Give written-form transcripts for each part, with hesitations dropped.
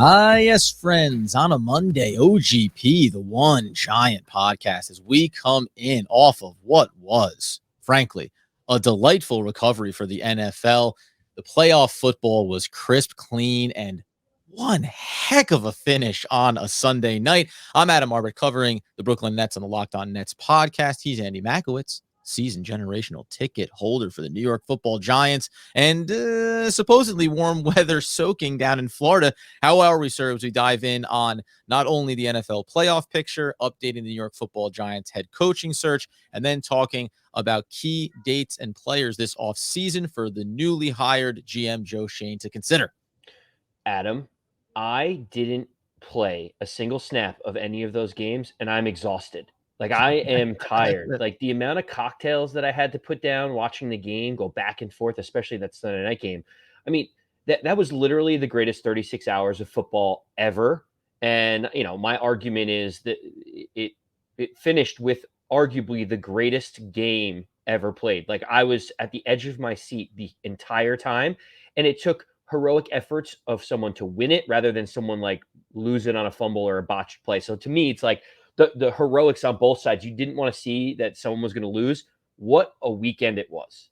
Yes, friends, on a Monday, OGP, the one giant podcast, as we come in off of what was, frankly, a delightful recovery for the NFL. The playoff football was crisp, clean, and one heck of a finish on a Sunday night. I'm Adam Arbert covering the Brooklyn Nets on the Locked On Nets podcast. He's Andy Makowitz, season generational ticket holder for the New York Football Giants, and supposedly warm weather soaking down in Florida. How are we, sir, as we dive in on not only the NFL playoff picture, updating the New York Football Giants head coaching search, and then talking about key dates and players this offseason for the newly hired GM Joe Schoen to consider. Adam, I didn't play a single snap of any of those games, and I'm exhausted. Like, I am tired. Like, the amount of cocktails that I had to put down watching the game, go back and forth, especially that Sunday night game. I mean, that was literally the greatest 36 hours of football ever. And, my argument is that it finished with arguably the greatest game ever played. Like, I was at the edge of my seat the entire time, and it took heroic efforts of someone to win it rather than someone like lose it on a fumble or a botched play. So to me, it's like the heroics on both sides. You didn't want to see that someone was going to lose. What a weekend it was.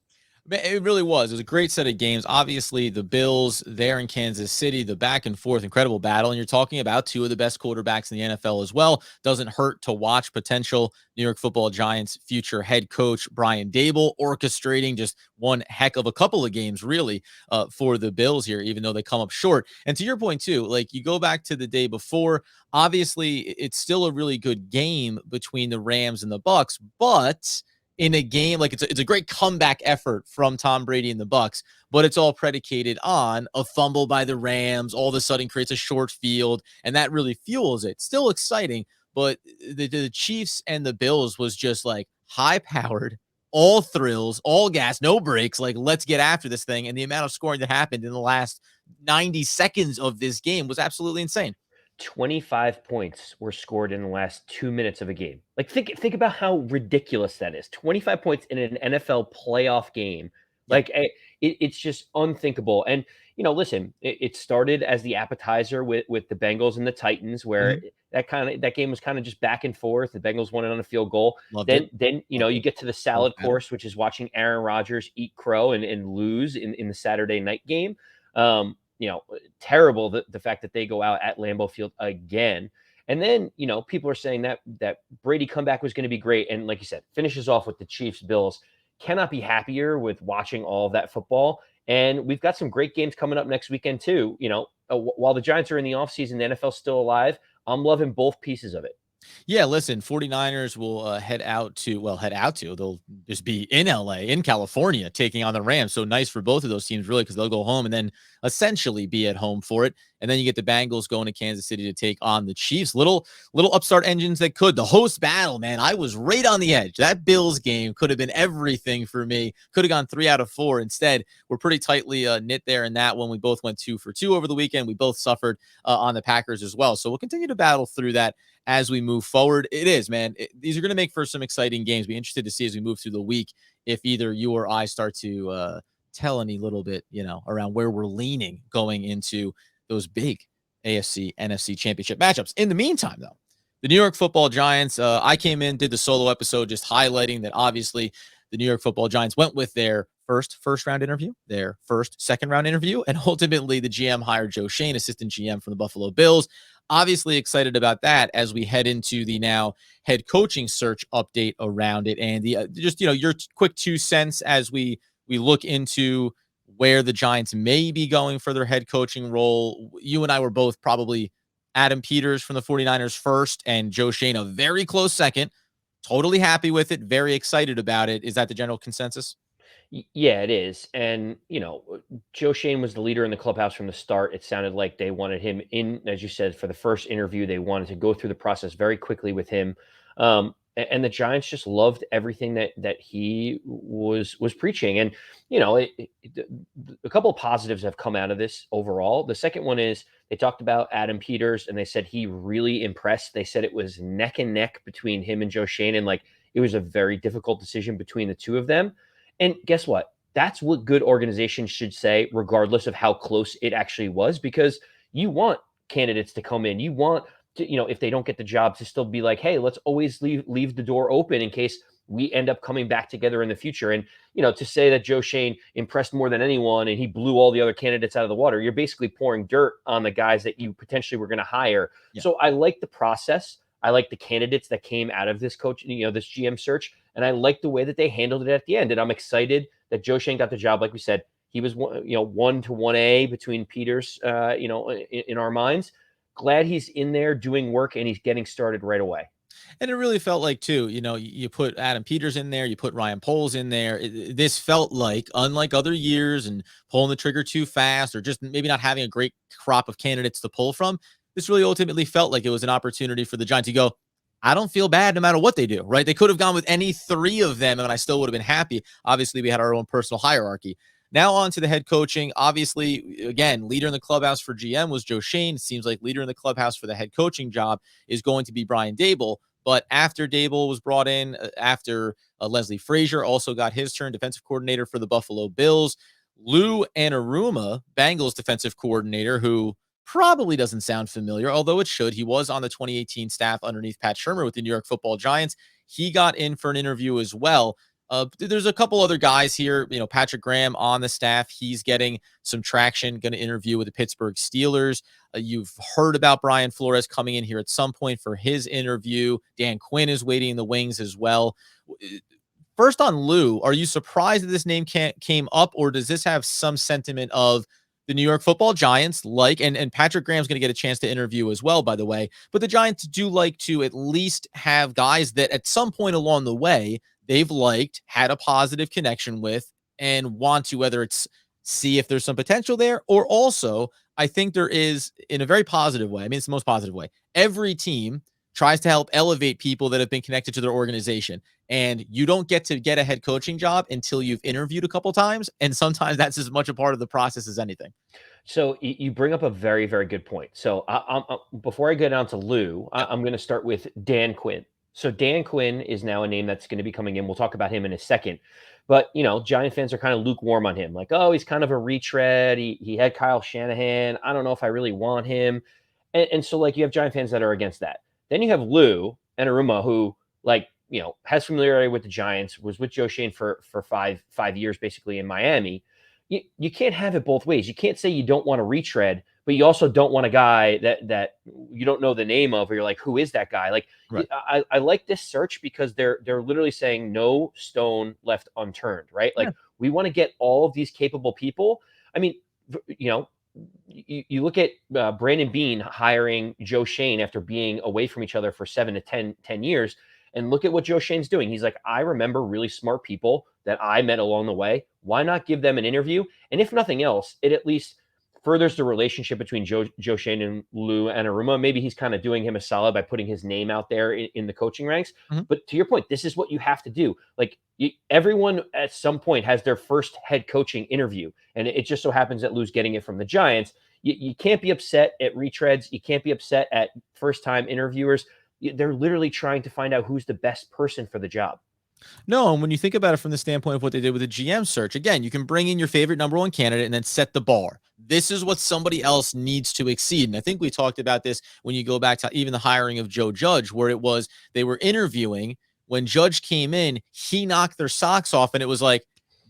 It really was. It was a great set of games. Obviously, the Bills there in Kansas City, the back and forth, incredible battle. And you're talking about two of the best quarterbacks in the NFL as well. Doesn't hurt to watch potential New York Football Giants future head coach Brian Daboll orchestrating just one heck of a couple of games, really, for the Bills here, even though they come up short. And to your point, too, like you go back to the day before, obviously, it's still a really good game between the Rams and the Bucs, but in a game like it's a great comeback effort from Tom Brady and the Bucs, but it's all predicated on a fumble by the Rams. All of a sudden creates a short field, and that really fuels it. Still exciting, but the Chiefs and the Bills was just like high powered, all thrills, all gas, no breaks. Like, let's get after this thing. And the amount of scoring that happened in the last 90 seconds of this game was absolutely insane. 25 points were scored in the last 2 minutes of a game. Like, think about how ridiculous that is. 25 points in an NFL playoff game. Yeah. Like, it's just unthinkable. And, listen, it started as the appetizer with the Bengals and the Titans, where that game was kind of just back and forth. The Bengals won it on a field goal. Then you get to the salad course, which is watching Aaron Rodgers eat crow and lose in the Saturday night game. Terrible the fact that they go out at Lambeau Field again. And then, people are saying that Brady comeback was going to be great. And like you said, finishes off with the Chiefs Bills. Cannot be happier with watching all of that football. And we've got some great games coming up next weekend too. While the Giants are in the offseason, the NFL's still alive. I'm loving both pieces of it. Yeah, listen, 49ers will head out to, they'll just be in LA, in California, taking on the Rams. So nice for both of those teams, really, because they'll go home and then essentially be at home for it. And then you get the Bengals going to Kansas City to take on the Chiefs. Little upstart engines that could. The host battle, man, I was right on the edge. That Bills game could have been everything for me. Could have gone 3 out of 4. Instead, we're pretty tightly knit there in that one. We both went 2 for 2 over the weekend. We both suffered on the Packers as well. So we'll continue to battle through that as we move forward. It is, man. These are going to make for some exciting games. Be interested to see as we move through the week if either you or I start to tell any little bit, around where we're leaning going into those big AFC, NFC championship matchups. In the meantime, though, the New York Football Giants, I came in, did the solo episode just highlighting that obviously the New York Football Giants went with their first round interview, their second round interview, and ultimately the GM hired Joe Schoen, assistant GM from the Buffalo Bills. Obviously excited about that as we head into the now head coaching search update around it. And the your quick 2 cents as we look into where the Giants may be going for their head coaching role. You and I were both probably Adam Peters from the 49ers first and Joe Schoen a very close second. Totally happy with it. Very excited about it. Is that the general consensus? Yeah, it is. And, Joe Schoen was the leader in the clubhouse from the start. It sounded like they wanted him in, as you said, for the first interview. They wanted to go through the process very quickly with him. And the Giants just loved everything that he was preaching. And, a couple of positives have come out of this overall. The second one is they talked about Adam Peters, and they said he really impressed. They said it was neck and neck between him and Joe Schoen, and like it was a very difficult decision between the two of them. And guess what? That's what good organizations should say, regardless of how close it actually was, because you want candidates to come in. You want to, if they don't get the job, to still be like, hey, let's always leave the door open in case we end up coming back together in the future. And, to say that Joe Schoen impressed more than anyone and he blew all the other candidates out of the water, you're basically pouring dirt on the guys that you potentially were going to hire. Yeah. So I like the process. I like the candidates that came out of this this GM search, and I like the way that they handled it at the end. And I'm excited that Joe Schoen got the job. Like we said, he was 1 to 1A between Peters, in our minds. Glad he's in there doing work and he's getting started right away. And it really felt like, too, you put Adam Peters in there, you put Ryan Poles in there. This felt like, unlike other years and pulling the trigger too fast or just maybe not having a great crop of candidates to pull from, this really ultimately felt like it was an opportunity for the Giants to go, I don't feel bad no matter what they do, right? They could have gone with any three of them and I still would have been happy. Obviously, we had our own personal hierarchy. Now on to the head coaching. Obviously, again, leader in the clubhouse for GM was Joe Schoen. It seems like leader in the clubhouse for the head coaching job is going to be Brian Daboll. But after Daboll was brought in, after Leslie Frazier also got his turn, defensive coordinator for the Buffalo Bills, Lou Anarumo, Bengals defensive coordinator, who probably doesn't sound familiar, although it should. He was on the 2018 staff underneath Pat Shurmur with the New York Football Giants. He got in for an interview as well. There's a couple other guys here. Patrick Graham on the staff. He's getting some traction, going to interview with the Pittsburgh Steelers. You've heard about Brian Flores coming in here at some point for his interview. Dan Quinn is waiting in the wings as well. First on Lou, are you surprised that this name came up, or does this have some sentiment of the New York Football Giants and Patrick Graham's going to get a chance to interview as well, by the way, but the Giants do like to at least have guys that at some point along the way they've liked, had a positive connection with, and want to, whether it's see if there's some potential there, or also I think there is, in a very positive way. I mean, it's the most positive way. Every team tries to help elevate people that have been connected to their organization. And you don't get to get a head coaching job until you've interviewed a couple times. And sometimes that's as much a part of the process as anything. So you bring up a very, very good point. So before I go down to Lou, I'm going to start with Dan Quinn. So Dan Quinn is now a name that's going to be coming in. We'll talk about him in a second. But, Giant fans are kind of lukewarm on him. Like, oh, he's kind of a retread. He had Kyle Shanahan. I don't know if I really want him. And so, you have Giant fans that are against that. Then you have Lou Anarumo, who, has familiarity with the Giants, was with Joe Schoen for 5 years, basically, in Miami. You can't have it both ways. You can't say you don't want to retread, but you also don't want a guy that you don't know the name of, or you're like, who is that guy? Right. I like this search because they're literally saying no stone left unturned, right? We want to get all of these capable people. I mean, you look at Brandon Beane hiring Joe Schoen after being away from each other for 7 to 10 years. And look at what Joe Schoen's doing. He's like, I remember really smart people that I met along the way. Why not give them an interview? And if nothing else, it at least furthers the relationship between Joe Schoen and Lou Anarumo. Maybe he's kind of doing him a solid by putting his name out there in the coaching ranks. Mm-hmm. But to your point, this is what you have to do. Everyone at some point has their first head coaching interview. And it just so happens that Lou's getting it from the Giants. You can't be upset at retreads. You can't be upset at first-time interviewers. They're literally trying to find out who's the best person for the job. No, and when you think about it from the standpoint of what they did with the GM search, again, you can bring in your favorite number one candidate and then set the bar. This is what somebody else needs to exceed. And I think we talked about this when you go back to even the hiring of Joe Judge, where it was they were interviewing. When Judge came in, he knocked their socks off, and it was like,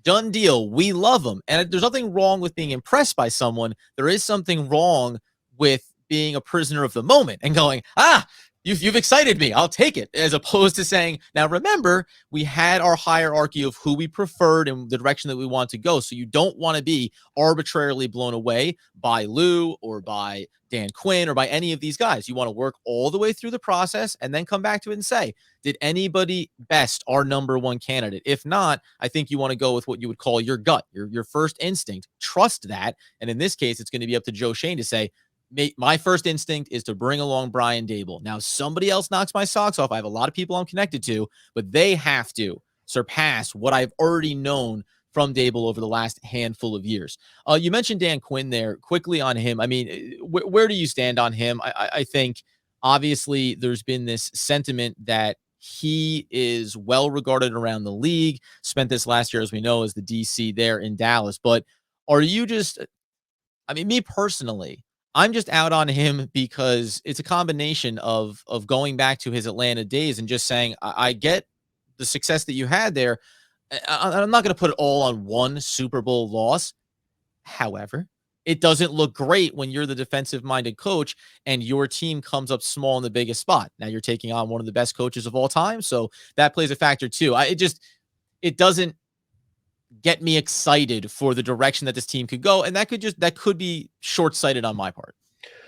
done deal. We love him. And there's nothing wrong with being impressed by someone. There is something wrong with being a prisoner of the moment and going, You've excited me. I'll take it. As opposed to saying, now remember, we had our hierarchy of who we preferred and the direction that we want to go. So you don't want to be arbitrarily blown away by Lou or by Dan Quinn or by any of these guys. You want to work all the way through the process and then come back to it and say, did anybody best our number one candidate? If not, I think you want to go with what you would call your gut, your first instinct. Trust that. And in this case, it's going to be up to Joe Schoen to say, my first instinct is to bring along Brian Daboll. Now, somebody else knocks my socks off. I have a lot of people I'm connected to, but they have to surpass what I've already known from Daboll over the last handful of years. You mentioned Dan Quinn there. Quickly on him. I mean, where do you stand on him? I think, obviously, there's been this sentiment that he is well regarded around the league. Spent this last year, as we know, as the DC there in Dallas. But are you just, I mean, me personally, I'm just out on him because it's a combination of going back to his Atlanta days and just saying, I get the success that you had there. I'm not going to put it all on one Super Bowl loss. However, it doesn't look great when you're the defensive minded coach and your team comes up small in the biggest spot. Now you're taking on one of the best coaches of all time. So that plays a factor too. It doesn't get me excited for the direction that this team could go. And that could be short sighted on my part.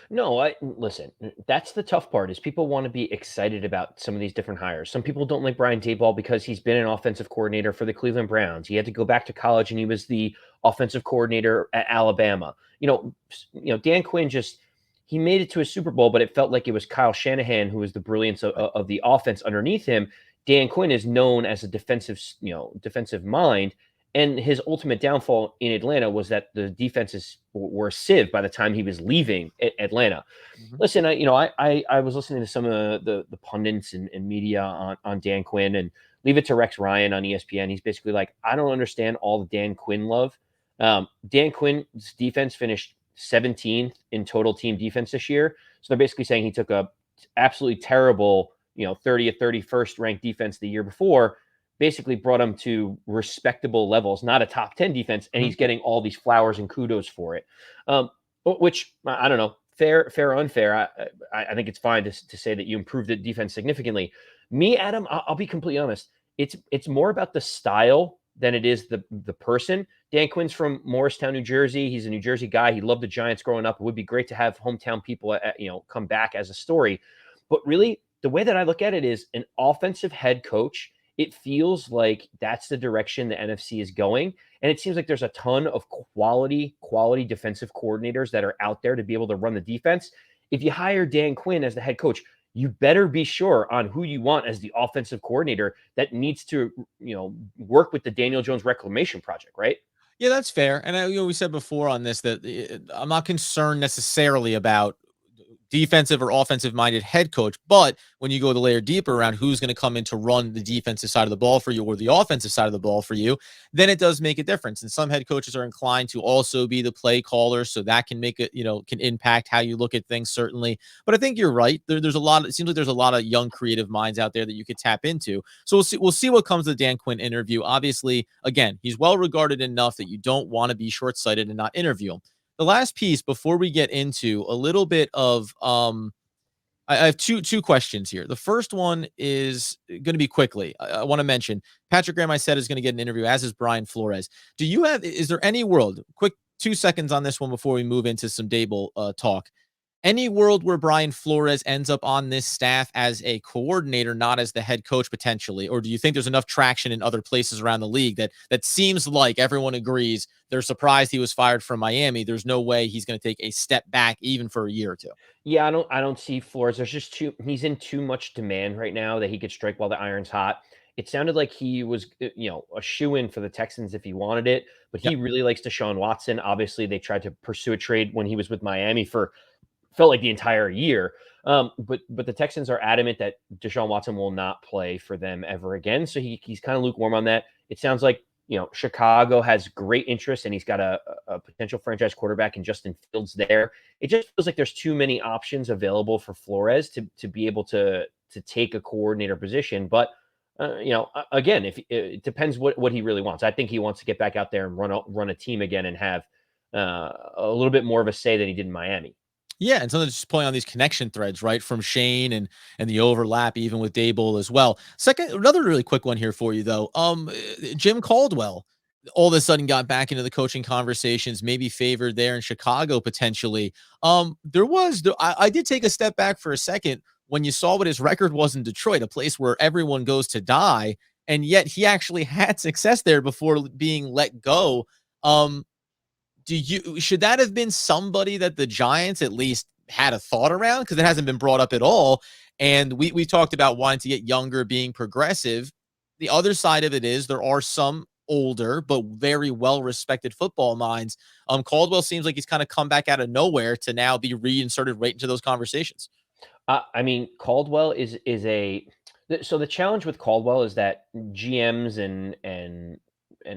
No, I listen. That's the tough part is people want to be excited about some of these different hires. Some people don't like Brian Daboll because he's been an offensive coordinator for the Cleveland Browns. He had to go back to college and he was the offensive coordinator at Alabama. Dan Quinn just he made it to a Super Bowl, but it felt like it was Kyle Shanahan who was the brilliance of the offense underneath him. Dan Quinn is known as a defensive mind. And his ultimate downfall in Atlanta was that the defenses were a sieve by the time he was leaving Atlanta. Mhm. Listen, I was listening to some of the pundits and media on Dan Quinn, and leave it to Rex Ryan on ESPN. He's basically like, I don't understand all the Dan Quinn love. Dan Quinn's defense finished 17th in total team defense this year. So they're basically saying he took a absolutely terrible, 30th, 31st ranked defense the year before, basically brought him to respectable levels, not a top 10 defense, and Mhm. he's getting all these flowers and kudos for it. Which I don't know, fair or unfair. I think it's fine to say that you improved the defense significantly. Me, Adam, I'll be completely honest. It's more about the style than it is the person. Dan Quinn's from Morristown, New Jersey. He's a New Jersey guy. He loved the Giants growing up. It would be great to have hometown people, come back as a story. But really, the way that I look at it is an offensive head coach. It feels like that's the direction the NFC is going. And it seems like there's a ton of quality defensive coordinators that are out there to be able to run the defense. If you hire Dan Quinn as the head coach, you better be sure on who you want as the offensive coordinator that needs to, work with the Daniel Jones reclamation project, right? Yeah, that's fair. And we said before on this that I'm not concerned necessarily about defensive or offensive minded head coach. But when you go the layer deeper around who's going to come in to run the defensive side of the ball for you or the offensive side of the ball for you, then it does make a difference. And some head coaches are inclined to also be the play caller. So that can make it, can impact how you look at things, certainly. But I think you're right. There's a lot, it seems like there's a lot of young creative minds out there that you could tap into. So we'll see what comes of the Dan Quinn interview. Obviously, again, he's well regarded enough that you don't want to be short sighted and not interview him. The last piece before we get into a little bit of I have two questions here. The first one is going to be quickly. I want to mention Patrick Graham. I said is going to get an interview, as is Brian Flores. Is there any world? Quick 2 seconds on this one before we move into some Dable talk. Any world where Brian Flores ends up on this staff as a coordinator, not as the head coach potentially? Or do you think there's enough traction in other places around the league that seems like everyone agrees they're surprised he was fired from Miami? There's no way he's going to take a step back even for a year or two. Yeah, I don't see Flores. There's just he's in too much demand right now that he could strike while the iron's hot. It sounded like he was, a shoe-in for the Texans if he wanted it, but Yep. he really likes Deshaun Watson. Obviously, they tried to pursue a trade when he was with Miami for felt like the entire year. But the Texans are adamant that Deshaun Watson will not play for them ever again. So he's kind of lukewarm on that. It sounds like Chicago has great interest and he's got a potential franchise quarterback in Justin Fields there. It just feels like there's too many options available for Flores to be able to take a coordinator position. But again, if it depends what he really wants. I think he wants to get back out there and run a team again and have a little bit more of a say than he did in Miami. Yeah, and something just pulling on these connection threads, right, from Shane and the overlap even with Dable as well. Second, another really quick one here for you though. Jim Caldwell all of a sudden got back into the coaching conversations, maybe favored there in Chicago potentially. I did take a step back for a second when you saw what his record was in Detroit, a place where everyone goes to die, and yet he actually had success there before being let go. Um, should that have been somebody that the Giants at least had a thought around? Because it hasn't been brought up at all. And we talked about wanting to get younger, being progressive. The other side of it is there are some older but very well respected football minds. Caldwell seems like he's kind of come back out of nowhere to now be reinserted right into those conversations. I mean, Caldwell is a so the challenge with Caldwell is that GMs and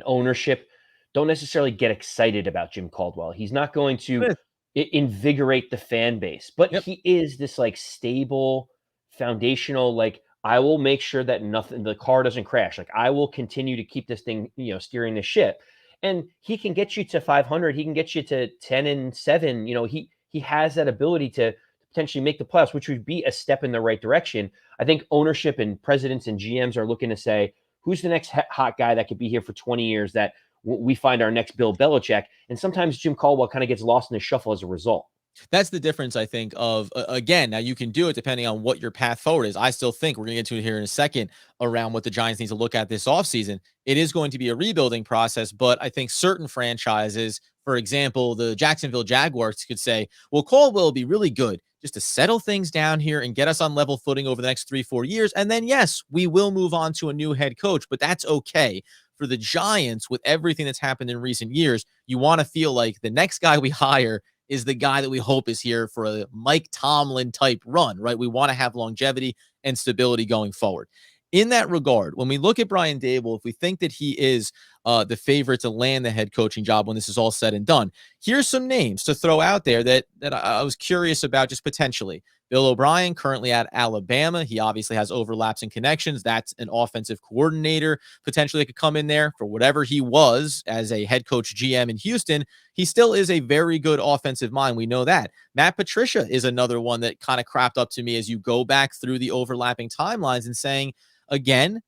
ownership don't necessarily get excited about Jim Caldwell. He's not going to, Good. invigorate the fan base. But Yep. he is this like stable, foundational, like I will make sure that nothing, the car doesn't crash. Like I will continue to keep this thing, steering the ship. And he can get you to 500. He can get you to 10-7. He has that ability to potentially make the playoffs, which would be a step in the right direction. I think ownership and presidents and GMs are looking to say, who's the next hot guy that could be here for 20 years that we find our next Bill Belichick? And sometimes Jim Caldwell kind of gets lost in the shuffle as a result. That's the difference, I think, of again, now you can do it depending on what your path forward is. I still think we're going to get to it here in a second around what the Giants need to look at this offseason. It is going to be a rebuilding process, but I think certain franchises, for example, the Jacksonville Jaguars, could say, well, Caldwell will be really good just to settle things down here and get us on level footing over the next 3-4 years. And then, yes, we will move on to a new head coach, but that's okay. For the Giants, with everything that's happened in recent years, you want to feel like the next guy we hire is the guy that we hope is here for a Mike Tomlin type run, right? We want to have longevity and stability going forward. In that regard, when we look at Brian Daboll, if we think that he is the favorite to land the head coaching job when this is all said and done, here's some names to throw out there that I was curious about just potentially. Bill O'Brien, currently at Alabama. He obviously has overlaps and connections. That's an offensive coordinator potentially that could come in there for whatever he was as a head coach GM in Houston. He still is a very good offensive mind. We know that. Matt Patricia is another one that kind of cropped up to me as you go back through the overlapping timelines and saying, again,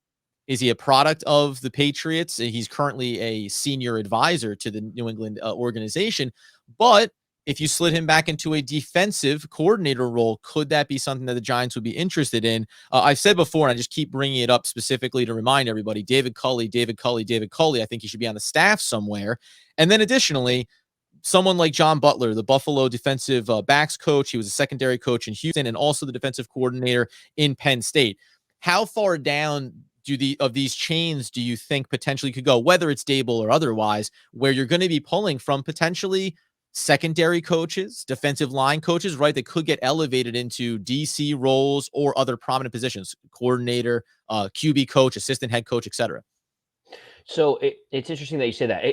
is he a product of the Patriots? He's currently a senior advisor to the New England organization. But if you slid him back into a defensive coordinator role, could that be something that the Giants would be interested in? I've said before, and I just keep bringing it up specifically to remind everybody, David Culley. I think he should be on the staff somewhere. And then additionally, someone like John Butler, the Buffalo defensive backs coach. He was a secondary coach in Houston and also the defensive coordinator in Penn State. How far down of these chains do you think potentially could go, whether it's Daboll or otherwise, where you're going to be pulling from potentially secondary coaches, defensive line coaches, right? That could get elevated into DC roles or other prominent positions, coordinator, QB coach, assistant head coach, etc. So it's interesting that you say that.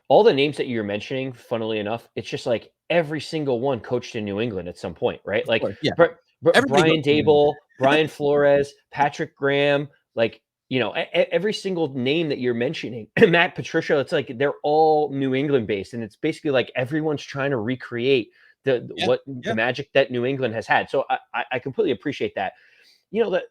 All the names that you're mentioning, funnily enough, it's just like every single one coached in New England at some point, right? Of Like course, yeah. Everybody goes Brian to New England. Daboll, Brian Flores, Patrick Graham, like, every single name that you're mentioning, Matt Patricia, it's like they're all New England based. And it's basically like everyone's trying to recreate Yeah, the magic that New England has had. So I completely appreciate that. That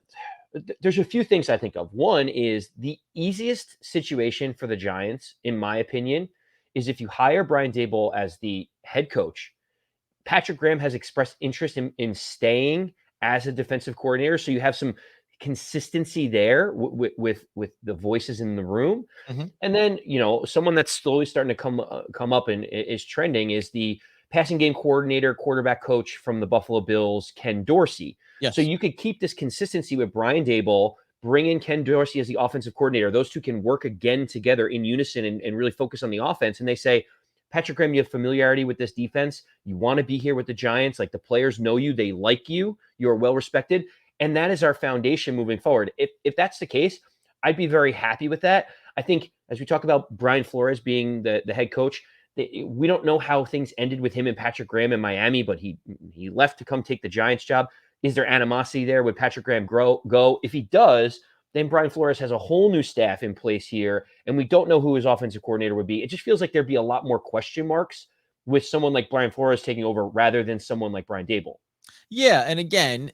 there's a few things I think of. One is the easiest situation for the Giants, in my opinion, is if you hire Brian Daboll as the head coach. Patrick Graham has expressed interest in staying as a defensive coordinator, so you have some consistency there with the voices in the room. Mm-hmm. And then someone that's slowly starting to come up and is trending is the passing game coordinator, quarterback coach from the Buffalo Bills, Ken Dorsey. So Yes. you could keep this consistency with Brian Daboll, bring in Ken Dorsey as the offensive coordinator. Those two can work again together in unison and really focus on the offense. And they say, Patrick Graham, you have familiarity with this defense. You want to be here with the Giants. Like, the players know you, they like you, you're well respected. And that is our foundation moving forward. If that's the case, I'd be very happy with that. I think as we talk about Brian Flores being the head coach, we don't know how things ended with him and Patrick Graham in Miami, but he left to come take the Giants job. Is there animosity there? Would Patrick Graham go? If he does, then Brian Flores has a whole new staff in place here, and we don't know who his offensive coordinator would be. It just feels like there'd be a lot more question marks with someone like Brian Flores taking over rather than someone like Brian Daboll. Yeah, and again,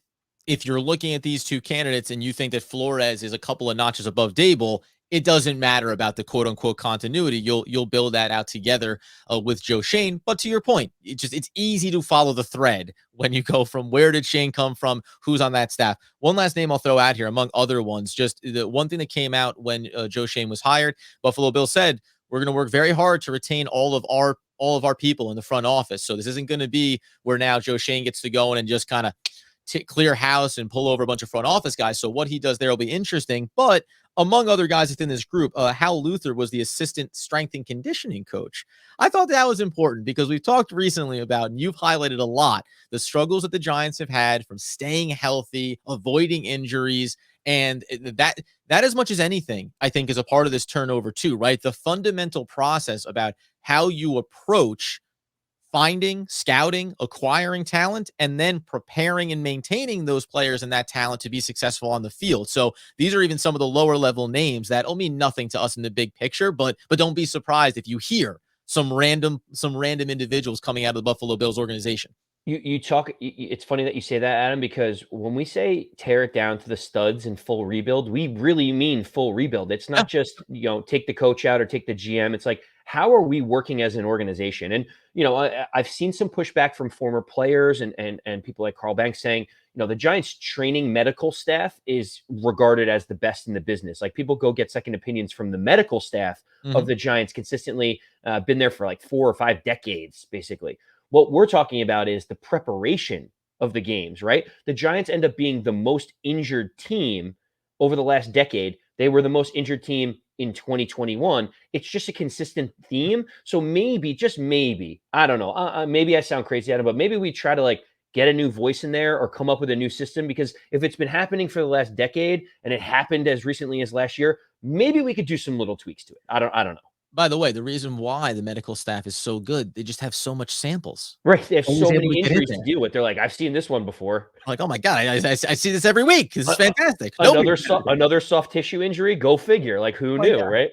if you're looking at these two candidates and you think that Flores is a couple of notches above Daboll, it doesn't matter about the quote unquote continuity. You'll build that out together with Joe Schoen. But to your point, it's easy to follow the thread when you go from where did Schoen come from, who's on that staff. One last name I'll throw out here, among other ones. Just the one thing that came out when Joe Schoen was hired, Buffalo Bill said, we're going to work very hard to retain all of our people in the front office. So this isn't going to be where now Joe Schoen gets to go in and just kind of clear house and pull over a bunch of front office guys. So what he does there will be interesting. But among other guys within this group, Hal Luther was the assistant strength and conditioning coach. I thought that was important because we've talked recently about, and you've highlighted a lot, the struggles that the Giants have had from staying healthy, avoiding injuries. And that as much as anything, I think, is a part of this turnover too, right? The fundamental process about how you approach finding, scouting, acquiring talent, and then preparing and maintaining those players and that talent to be successful on the field. So these are even some of the lower level names that'll mean nothing to us in the big picture, but don't be surprised if you hear some random individuals coming out of the Buffalo Bills organization. You talk. It's funny that you say that, Adam, because when we say tear it down to the studs and full rebuild, we really mean full rebuild. It's Yeah. not just take the coach out or take the GM. It's like, how are we working as an organization? And I've seen some pushback from former players and people like Carl Banks saying, the Giants' training medical staff is regarded as the best in the business. Like, people go get second opinions from the medical staff of the Giants, consistently been there for like 4 or 5 decades, basically. What we're talking about is the preparation of the games, right? The Giants end up being the most injured team over the last decade. They were the most injured team in 2021. It's just a consistent theme. So maybe, just maybe, I don't know, maybe I sound crazy, Adam, but maybe we try to get a new voice in there or come up with a new system, because if it's been happening for the last decade and it happened as recently as last year, maybe we could do some little tweaks to it. I don't know. By the way, the reason why the medical staff is so good, they just have so much samples. Right. They have Always so able many to get in injuries there. to deal with. They're like, I've seen this one before. Like, oh my God, I see this every week. This is fantastic. Another soft tissue injury. Go figure. Like, who knew, Yeah. right?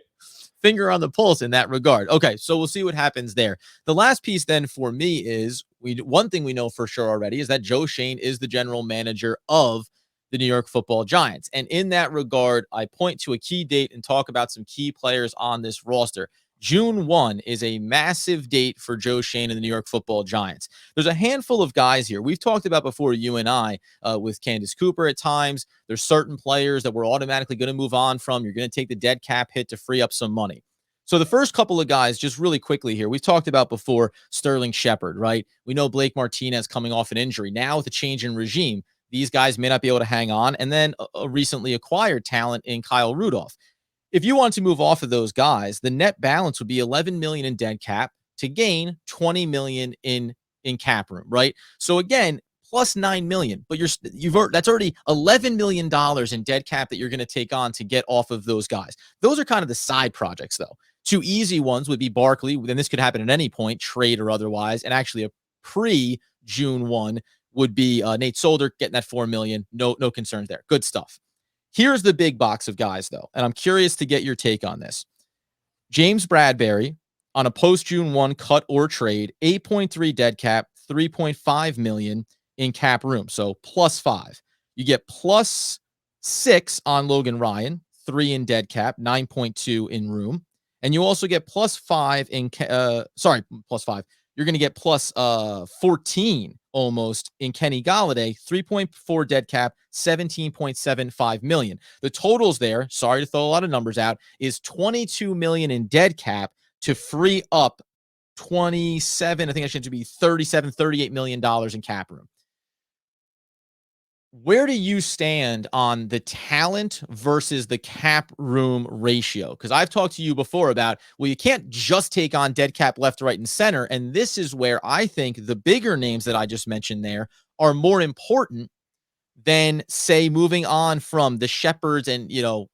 Finger on the pulse in that regard. Okay, so we'll see what happens there. The last piece then for me is one thing we know for sure already is that Joe Schoen is the general manager of the New York Football Giants. And in that regard, I point to a key date and talk about some key players on this roster. June 1 is a massive date for Joe Schoen and the New York Football Giants. There's a handful of guys here we've talked about before, you and I, with Candace Cooper at times. There's certain players that we're automatically going to move on from. You're going to take the dead cap hit to free up some money. So the first couple of guys, just really quickly here, we've talked about before Sterling Shepard, right? We know Blake Martinez coming off an injury. Now with a change in regime, these guys may not be able to hang on. And then a recently acquired talent in Kyle Rudolph. If you want to move off of those guys, the net balance would be 11 million in dead cap to gain 20 million in cap room, right? So again, plus 9 million, but that's already $11 million in dead cap that you're going to take on to get off of those guys. Those are kind of the side projects, though. Two easy ones would be Barkley. Then this could happen at any point, trade or otherwise. And actually a pre-June 1 would be Nate Solder getting that 4 million. No concerns there. Good stuff. Here's the big box of guys, though, and I'm curious to get your take on this. James Bradbury on a post-June 1 cut or trade, 8.3 dead cap, 3.5 million in cap room. So plus 5. You get plus 6 on Logan Ryan, 3 in dead cap, 9.2 in room. And you also get plus 5 in plus 5. You're going to get plus 14 almost in Kenny Golladay, 3.4 dead cap, 17.75 million. The totals there, sorry to throw a lot of numbers out, is 22 million in dead cap to free up 27, I think I should be 37, $38 million in cap room. Where do you stand on the talent versus the cap room ratio? Because I've talked to you before about, well, you can't just take on dead cap left, right, and center. And this is where I think the bigger names that I just mentioned there are more important than, say, moving on from the Shepards and,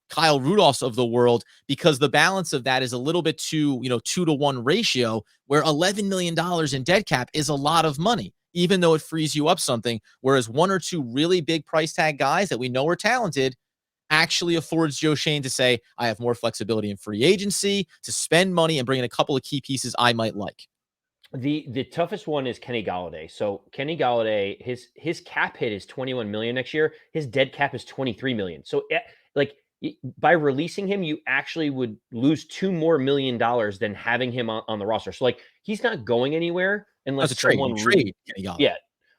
Kyle Rudolphs of the world, because the balance of that is a little bit too, 2-to-1 ratio, where $11 million in dead cap is a lot of money, even though it frees you up something. Whereas one or two really big price tag guys that we know are talented actually affords Joe Schoen to say, I have more flexibility in free agency to spend money and bring in a couple of key pieces I might like. The toughest one is Kenny Golladay. So Kenny Golladay, his cap hit is 21 million next year. His dead cap is 23 million. So by releasing him, you actually would lose $2 more million than having him on the roster. So he's not going anywhere unless That's a trade. someone Trade Kenny Golladay. Yeah.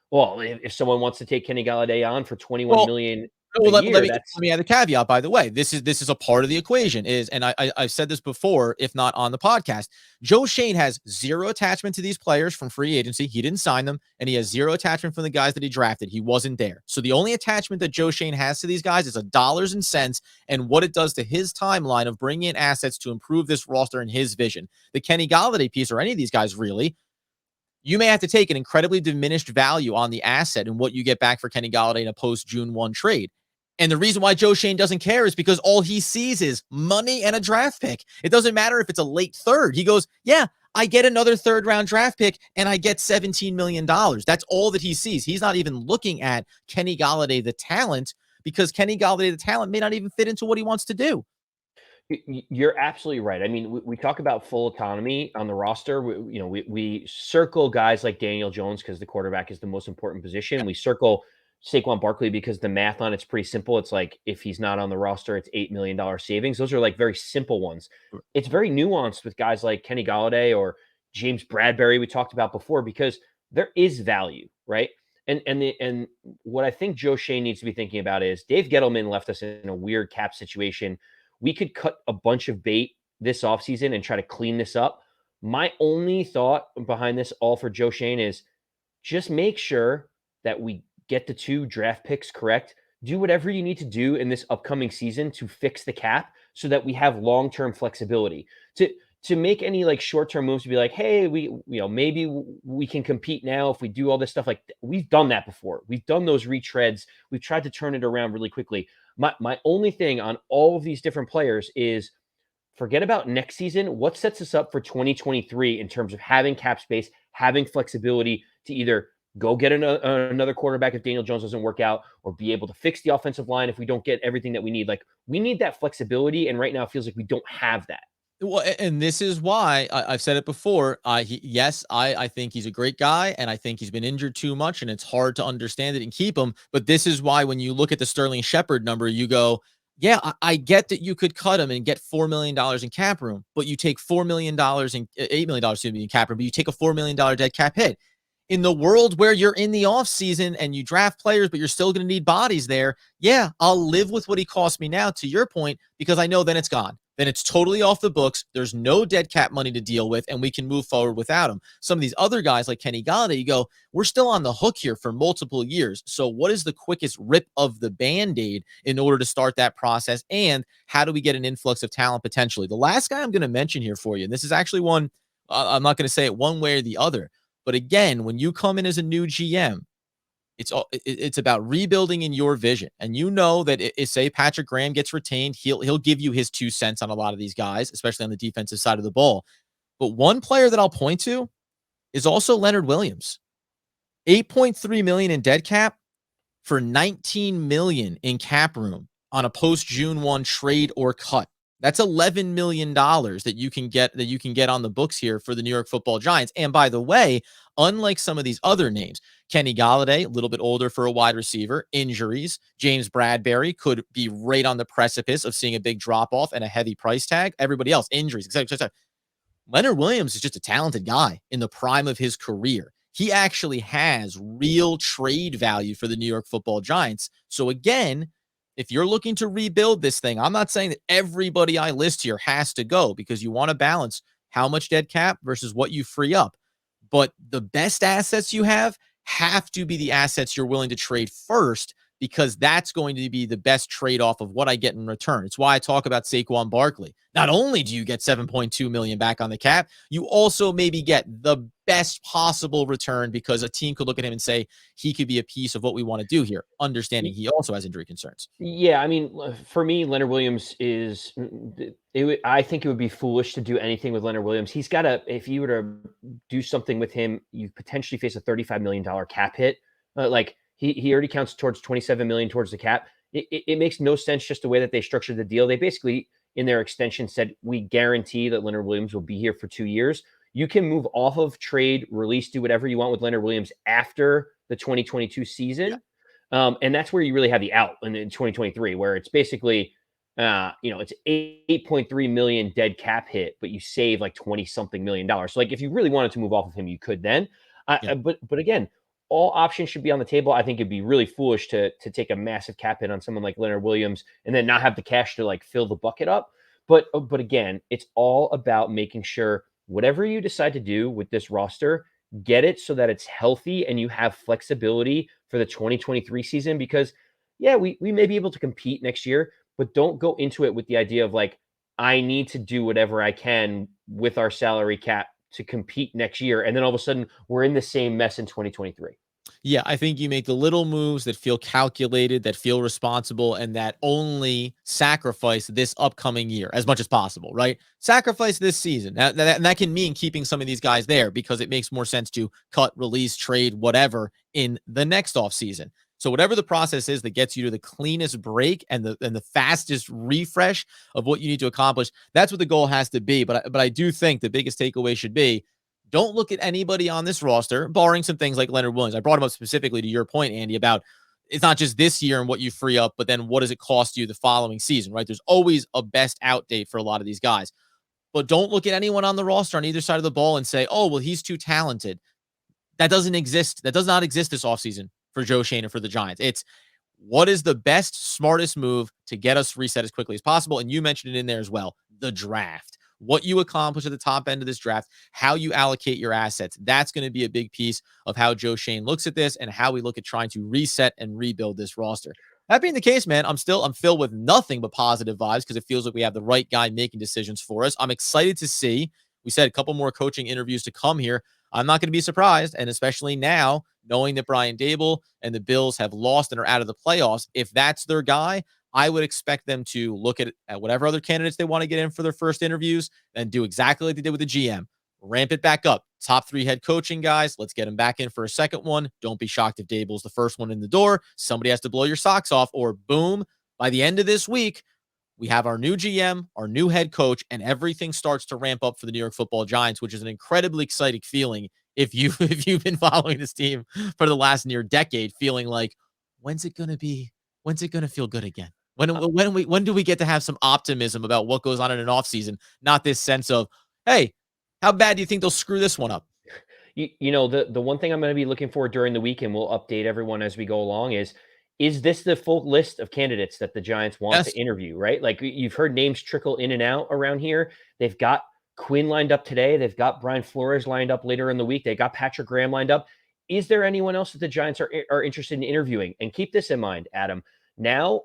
Well, if someone wants to take Kenny Golladay on for 21 million a let year, me add a caveat, by the way. This is a part of the equation, and I've said this before, if not on the podcast. Joe Schoen has zero attachment to these players from free agency. He didn't sign them, and he has zero attachment from the guys that he drafted. He wasn't there. So the only attachment that Joe Schoen has to these guys is dollars and cents and what it does to his timeline of bringing in assets to improve this roster and his vision. The Kenny Golladay piece, or any of these guys really, you may have to take an incredibly diminished value on the asset and what you get back for Kenny Golladay in a post-June 1 trade. And the reason why Joe Schoen doesn't care is because all he sees is money and a draft pick. It doesn't matter if it's a late third. He goes, yeah, I get another third round draft pick and I get $17 million. That's all that he sees. He's not even looking at Kenny Golladay, the talent, because Kenny Golladay, the talent, may not even fit into what he wants to do. You're absolutely right. I mean, we talk about full autonomy on the roster. We circle guys like Daniel Jones because the quarterback is the most important position. We circle Saquon Barkley because the math on it's pretty simple. It's like if he's not on the roster, it's $8 million savings. Those are like very simple ones. It's very nuanced with guys like Kenny Golladay or James Bradbury we talked about before because there is value, right? And what I think Joe Schoen needs to be thinking about is Dave Gettleman left us in a weird cap situation. We could cut a bunch of bait this offseason and try to clean this up. My only thought behind this all for Joe Schoen is just make sure that we get the 2 draft picks correct. Do whatever you need to do in this upcoming season to fix the cap so that we have long-term flexibility. To make any like short-term moves to be like, hey, maybe we can compete now if we do all this stuff. Like we've done that before. We've done those retreads. We've tried to turn it around really quickly. My only thing on all of these different players is forget about next season. What sets us up for 2023 in terms of having cap space, having flexibility to either go get another quarterback if Daniel Jones doesn't work out, or be able to fix the offensive line if we don't get everything that we need. Like we need that flexibility, and right now it feels like we don't have that. Well, and this is why I've said it before. Yes, I think he's a great guy, and I think he's been injured too much, and it's hard to understand it and keep him. But this is why when you look at the Sterling Shepard number, you go, yeah, I get that you could cut him and get $4 million in cap room, but you take $4 million in $8 million in cap room, but you take a $4 million dead cap hit. In the world where you're in the offseason and you draft players, but you're still going to need bodies there, yeah, I'll live with what he cost me now, to your point, because I know then it's gone. Then it's totally off the books. There's no dead cap money to deal with, and we can move forward without him. Some of these other guys like Kenny Golladay, you go, we're still on the hook here for multiple years. So what is the quickest rip of the Band-Aid in order to start that process? And how do we get an influx of talent potentially? The last guy I'm going to mention here for you, and this is actually one, I'm not going to say it one way or the other, but again, when you come in as a new GM, it's about rebuilding in your vision. And you know that if say Patrick Graham gets retained, he'll give you his 2 cents on a lot of these guys, especially on the defensive side of the ball. But one player that I'll point to is also Leonard Williams. $8.3 million in dead cap for $19 million in cap room on a post June 1 trade or cut. That's $11 million that you can get on the books here for the New York Football Giants. And by the way, unlike some of these other names, Kenny Golladay, a little bit older for a wide receiver, injuries. James Bradbury could be right on the precipice of seeing a big drop off and a heavy price tag. Everybody else, injuries, etc. Leonard Williams is just a talented guy in the prime of his career. He actually has real trade value for the New York Football Giants. So again, if you're looking to rebuild this thing, I'm not saying that everybody I list here has to go, because you want to balance how much dead cap versus what you free up. But the best assets you have to be the assets you're willing to trade first, because that's going to be the best trade-off of what I get in return. It's why I talk about Saquon Barkley. Not only do you get $7.2 million back on the cap, you also maybe get the best possible return, because a team could look at him and say he could be a piece of what we want to do here, understanding he also has injury concerns. Yeah, I mean, for me, Leonard Williams is. I think it would be foolish to do anything with Leonard Williams. He's got to. If you were to do something with him, you potentially face a $35 million cap hit. Like he already counts towards 27 million towards the cap. It makes no sense just the way that they structured the deal. They basically in their extension said we guarantee that Leonard Williams will be here for 2 years. You can move off of trade, release, do whatever you want with Leonard Williams after the 2022 season. Yeah. And that's where you really have the out in 2023, where it's basically, it's 8.3 million dead cap hit, but you save like 20 something million dollars. So like, if you really wanted to move off of him, you could then, Yeah. but again, all options should be on the table. I think it'd be really foolish to take a massive cap hit on someone like Leonard Williams and then not have the cash to like fill the bucket up. But again, it's all about making sure whatever you decide to do with this roster, get it so that it's healthy and you have flexibility for the 2023 season. Because yeah, we may be able to compete next year, but don't go into it with the idea of like, I need to do whatever I can with our salary cap to compete next year. And then all of a sudden we're in the same mess in 2023. Yeah, I think you make the little moves that feel calculated, that feel responsible, and that only sacrifice this upcoming year as much as possible, right? Sacrifice this season. And that can mean keeping some of these guys there because it makes more sense to cut, release, trade, whatever in the next offseason. So whatever the process is that gets you to the cleanest break and the fastest refresh of what you need to accomplish, that's what the goal has to be. But I do think the biggest takeaway should be don't look at anybody on this roster, barring some things like Leonard Williams. I brought him up specifically to your point, Andy, about it's not just this year and what you free up, but then what does it cost you the following season, right? There's always a best out date for a lot of these guys. But don't look at anyone on the roster on either side of the ball and say, oh, well, he's too talented. That doesn't exist. That does not exist this offseason for Joe Schoen or for the Giants. It's what is the best, smartest move to get us reset as quickly as possible? And you mentioned it in there as well, the draft. What you accomplish at the top end of this draft, how you allocate your assets. That's going to be a big piece of how Joe Schoen looks at this and how we look at trying to reset and rebuild this roster. That being the case, man, I'm filled with nothing but positive vibes because it feels like we have the right guy making decisions for us. I'm excited to see. We said a couple more coaching interviews to come here. I'm not going to be surprised, and especially now, knowing that Brian Daboll and the Bills have lost and are out of the playoffs, if that's their guy, I would expect them to look at whatever other candidates they want to get in for their first interviews and do exactly like they did with the GM. Ramp it back up. Top 3 head coaching guys. Let's get them back in for a second one. Don't be shocked if Daboll's the first one in the door. Somebody has to blow your socks off, or boom, by the end of this week, we have our new GM, our new head coach, and everything starts to ramp up for the New York Football Giants, which is an incredibly exciting feeling if you've been following this team for the last near decade, feeling like when's it gonna feel good again? When do we get to have some optimism about what goes on in an offseason, not this sense of, hey, how bad do you think they'll screw this one up? The one thing I'm going to be looking for during the week, and we'll update everyone as we go along, is this the full list of candidates that the Giants want Yes. to interview, right? Like you've heard names trickle in and out around here. They've got Quinn lined up today. They've got Brian Flores lined up later in the week. They got Patrick Graham lined up. Is there anyone else that the Giants are interested in interviewing? And keep this in mind, Adam. Now,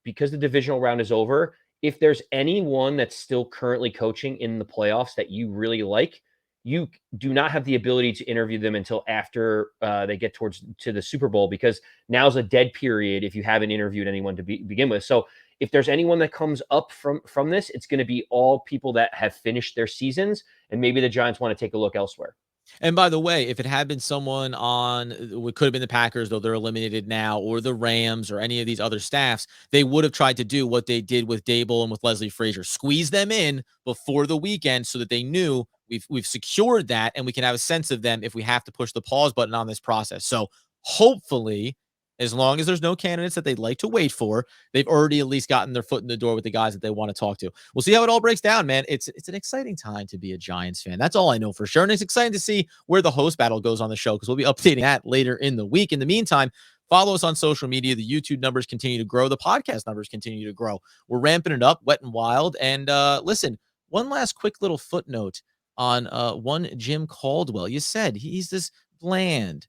because the divisional round is over, if there's anyone that's still currently coaching in the playoffs that you really like, you do not have the ability to interview them until after they get to the Super Bowl, because now's a dead period if you haven't interviewed anyone to begin with. So if there's anyone that comes up from this, it's going to be all people that have finished their seasons, and maybe the Giants want to take a look elsewhere. And by the way, if it had been someone on what could have been the Packers, though they're eliminated now, or the Rams or any of these other staffs, they would have tried to do what they did with Daboll and with Leslie Frazier, squeeze them in before the weekend so that they knew we've secured that and we can have a sense of them if we have to push the pause button on this process. So hopefully, as long as there's no candidates that they'd like to wait for, they've already at least gotten their foot in the door with the guys that they want to talk to. We'll see how it all breaks down, man. It's an exciting time to be a Giants fan. That's all I know for sure. And it's exciting to see where the host battle goes on the show because we'll be updating that later in the week. In the meantime, follow us on social media. The YouTube numbers continue to grow. The podcast numbers continue to grow. We're ramping it up, wet and wild. And listen, one last quick little footnote on one Jim Caldwell. You said he's this bland,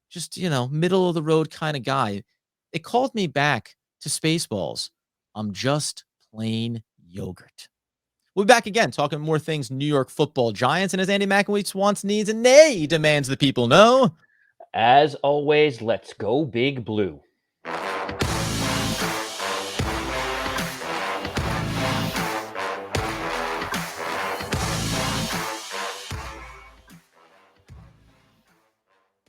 just, middle of the road kind of guy. It called me back to Spaceballs. I'm just plain yogurt. We'll be back again talking more things New York Football Giants. And as Andy McElweetz wants, needs, and nay demands the people know. As always, let's go Big Blue.